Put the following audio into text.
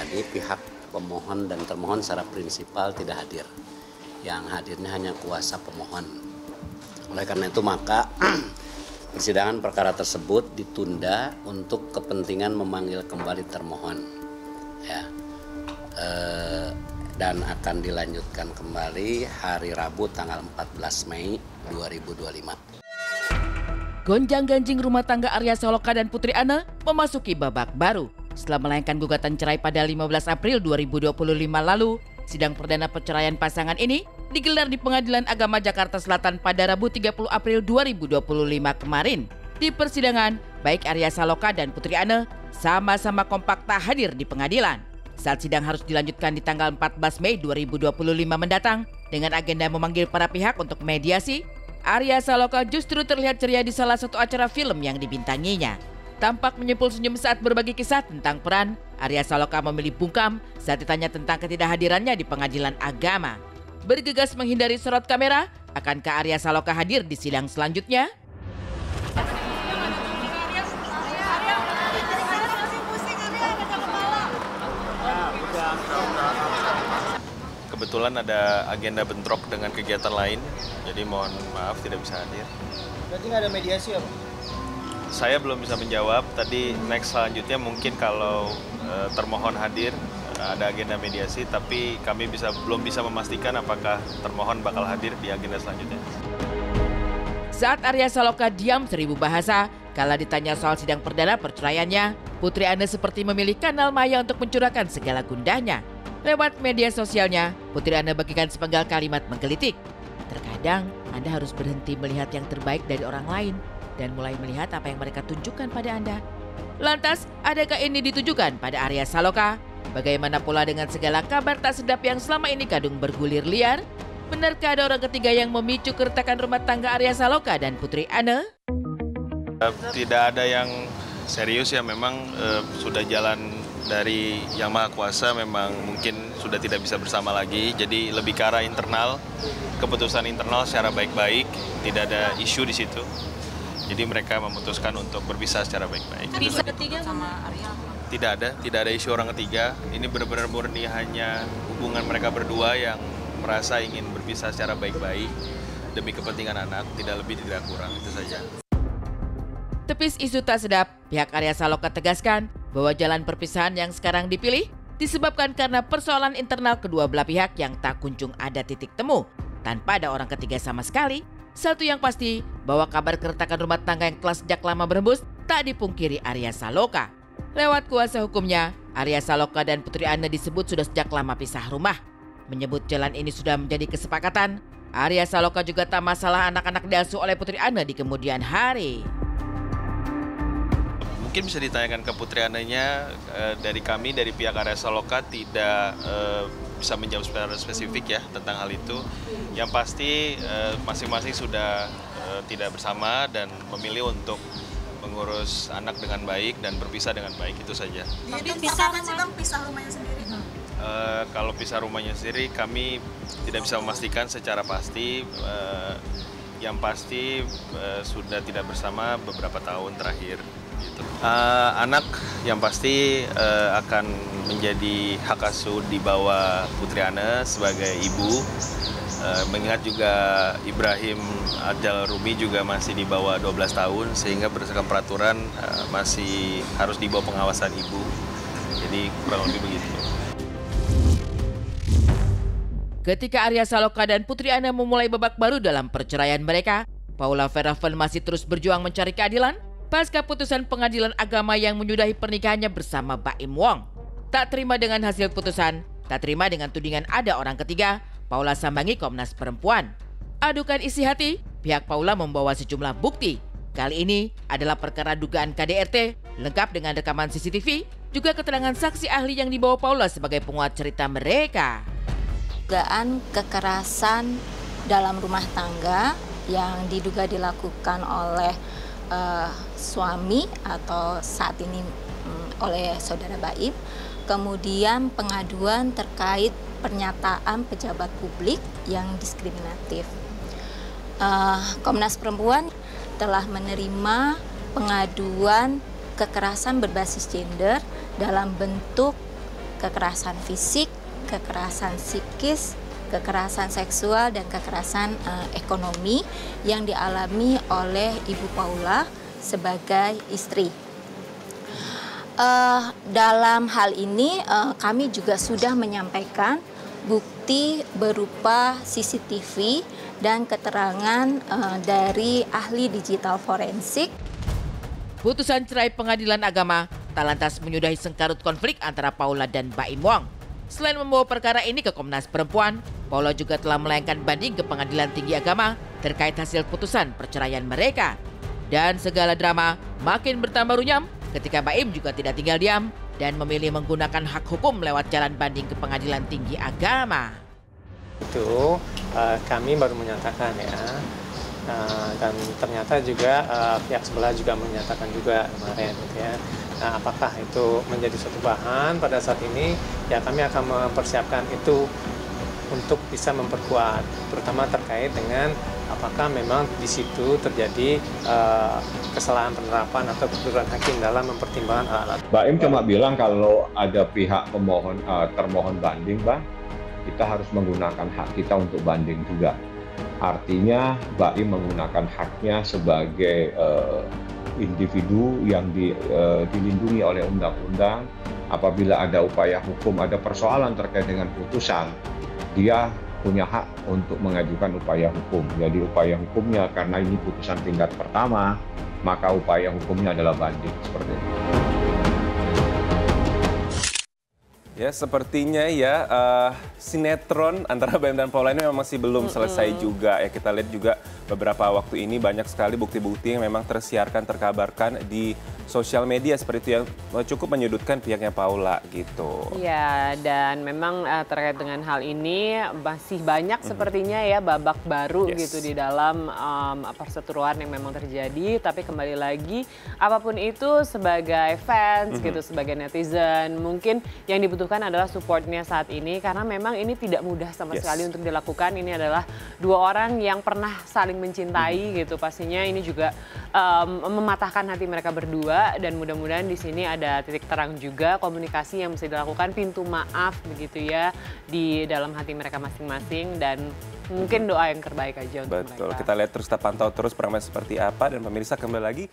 tadi pihak pemohon dan termohon secara prinsipal tidak hadir. Yang hadirnya hanya kuasa pemohon. Oleh karena itu maka persidangan perkara tersebut ditunda untuk kepentingan memanggil kembali termohon. Ya. Dan akan dilanjutkan kembali hari Rabu tanggal 14 Mei 2025. Gonjang-ganjing rumah tangga Arya Saloka dan Putri Ane memasuki babak baru. Setelah melayangkan gugatan cerai pada 15 April 2025 lalu, sidang perdana perceraian pasangan ini digelar di Pengadilan Agama Jakarta Selatan pada Rabu 30 April 2025 kemarin. Di persidangan, baik Arya Saloka dan Putri Ane sama-sama kompak tak hadir di pengadilan. Saat sidang harus dilanjutkan di tanggal 14 Mei 2025 mendatang dengan agenda memanggil para pihak untuk mediasi, Arya Saloka justru terlihat ceria di salah satu acara film yang dibintanginya. Tampak menyepul senyum saat berbagi kisah tentang peran, Arya Saloka memilih bungkam saat ditanya tentang ketidakhadirannya di pengadilan agama. Bergegas menghindari sorot kamera, akankah Arya Saloka hadir di sidang selanjutnya? Kebetulan ada agenda bentrok dengan kegiatan lain, jadi mohon maaf tidak bisa hadir. Berarti nggak ada mediasi ya, Pak? Saya belum bisa menjawab, tadi next selanjutnya mungkin kalau termohon hadir, ada agenda mediasi, tapi kami belum bisa memastikan apakah termohon bakal hadir di agenda selanjutnya. Saat Arya Saloka diam 1000 bahasa, kala ditanya soal sidang perdana perceraiannya, Putri Ane seperti memilih kanal maya untuk mencurahkan segala gundahnya. Lewat media sosialnya, Putri Ane bagikan sepenggal kalimat menggelitik. Terkadang Anda harus berhenti melihat yang terbaik dari orang lain dan mulai melihat apa yang mereka tunjukkan pada Anda. Lantas, adakah ini ditujukan pada Arya Saloka? Bagaimana pula dengan segala kabar tak sedap yang selama ini kadung bergulir liar? Benarkah ada orang ketiga yang memicu keretakan rumah tangga Arya Saloka dan Putri Ane? Tidak ada yang serius ya, memang sudah jalan dari Yang Maha Kuasa, memang mungkin sudah tidak bisa bersama lagi. Jadi lebih ke arah internal, keputusan internal secara baik-baik, tidak ada isu di situ. Jadi mereka memutuskan untuk berpisah secara baik-baik. Bisa ketiga sama Arya? Tidak ada isu orang ketiga. Ini benar-benar murni hanya hubungan mereka berdua yang merasa ingin berpisah secara baik-baik demi kepentingan anak, tidak lebih tidak kurang, itu saja. Tepis isu tak sedap, pihak Arya Saloka tegaskan bahwa jalan perpisahan yang sekarang dipilih disebabkan karena persoalan internal kedua belah pihak yang tak kunjung ada titik temu. Tanpa ada orang ketiga sama sekali, satu yang pasti bahwa kabar keretakan rumah tangga yang telah sejak lama berhembus tak dipungkiri Arya Saloka. Lewat kuasa hukumnya, Arya Saloka dan Putri Ane disebut sudah sejak lama pisah rumah. Menyebut jalan ini sudah menjadi kesepakatan, Arya Saloka juga tak masalah anak-anak diasuh oleh Putri Ane di kemudian hari. Mungkin bisa ditanyakan ke Putri Ane-nya, dari kami, dari pihak Arya Saloka tidak bisa menjawab secara spesifik ya tentang hal itu. Yang pasti masing-masing sudah tidak bersama dan memilih untuk mengurus anak dengan baik dan berpisah dengan baik, itu saja. Jadi pisah rumahnya sendiri? Kalau pisah rumahnya sendiri kami tidak bisa memastikan secara pasti. Yang pasti sudah tidak bersama beberapa tahun terakhir. Gitu. Anak yang pasti akan menjadi hak asuh di bawah Putri Ane sebagai ibu. Mengingat juga Ibrahim Adjal Rumi juga masih di bawah 12 tahun, sehingga berdasarkan peraturan masih harus di bawah pengawasan ibu. Jadi kurang lebih begitu. Ketika Arya Saloka dan Putri Ane memulai babak baru dalam perceraian mereka, Paula Verhoeven masih terus berjuang mencari keadilan pasca putusan pengadilan agama yang menyudahi pernikahannya bersama Baim Wong. Tak terima dengan hasil putusan, tak terima dengan tudingan ada orang ketiga, Paula sambangi Komnas Perempuan. Adukan isi hati, pihak Paula membawa sejumlah bukti. Kali ini adalah perkara dugaan KDRT, lengkap dengan rekaman CCTV, juga keterangan saksi ahli yang dibawa Paula sebagai penguat cerita mereka. Dugaan kekerasan dalam rumah tangga yang diduga dilakukan oleh suami atau saat ini oleh saudara Baim, kemudian pengaduan terkait pernyataan pejabat publik yang diskriminatif. Komnas Perempuan telah menerima pengaduan kekerasan berbasis gender dalam bentuk kekerasan fisik, kekerasan psikis, kekerasan seksual, dan kekerasan ekonomi yang dialami oleh Ibu Paula sebagai istri. Dalam hal ini kami juga sudah menyampaikan bukti berupa CCTV dan keterangan dari ahli digital forensik. Putusan cerai pengadilan agama tak lantas menyudahi sengkarut konflik antara Paula dan Baim Wong. Selain membawa perkara ini ke Komnas Perempuan, Paula juga telah melayangkan banding ke Pengadilan Tinggi Agama terkait hasil putusan perceraian mereka. Dan segala drama makin bertambah runyam ketika Baim juga tidak tinggal diam dan memilih menggunakan hak hukum lewat jalan banding ke Pengadilan Tinggi Agama. Itu kami baru menyatakan ya, dan ternyata juga pihak sebelah juga menyatakan juga kemarin gitu ya. Nah, apakah itu menjadi suatu bahan pada saat ini? Ya kami akan mempersiapkan itu untuk bisa memperkuat, terutama terkait dengan apakah memang di situ terjadi kesalahan penerapan atau kedudukan hakim dalam mempertimbangkan alat. Baim cuma bilang kalau ada pihak pemohon termohon banding, Bang, kita harus menggunakan hak kita untuk banding juga. Artinya Baim menggunakan haknya sebagai individu yang dilindungi oleh undang-undang. Apabila ada upaya hukum, ada persoalan terkait dengan putusan, dia punya hak untuk mengajukan upaya hukum. Jadi upaya hukumnya karena ini putusan tingkat pertama, maka upaya hukumnya adalah banding seperti itu. Ya, sepertinya ya sinetron antara Baim dan Paula ini memang masih belum selesai juga ya. Kita lihat juga beberapa waktu ini banyak sekali bukti-bukti yang memang tersiarkan, terkabarkan di sosial media seperti itu yang cukup menyudutkan pihaknya Paula gitu. Ya, dan memang terkait dengan hal ini masih banyak sepertinya ya babak baru gitu di dalam perseteruan yang memang terjadi. Tapi kembali lagi, apapun itu sebagai fans gitu, sebagai netizen, mungkin yang dibutuhkan adalah supportnya saat ini. Karena memang ini tidak mudah sama sekali untuk dilakukan. Ini adalah dua orang yang pernah saling mencintai gitu. Pastinya ini juga mematahkan hati mereka berdua. Dan mudah-mudahan di sini ada titik terang juga komunikasi yang bisa dilakukan, pintu maaf begitu ya di dalam hati mereka masing-masing, dan mungkin doa yang terbaik aja untuk mereka. Betul, kita lihat terus, kita pantau terus perkembangan seperti apa, dan pemirsa kembali lagi.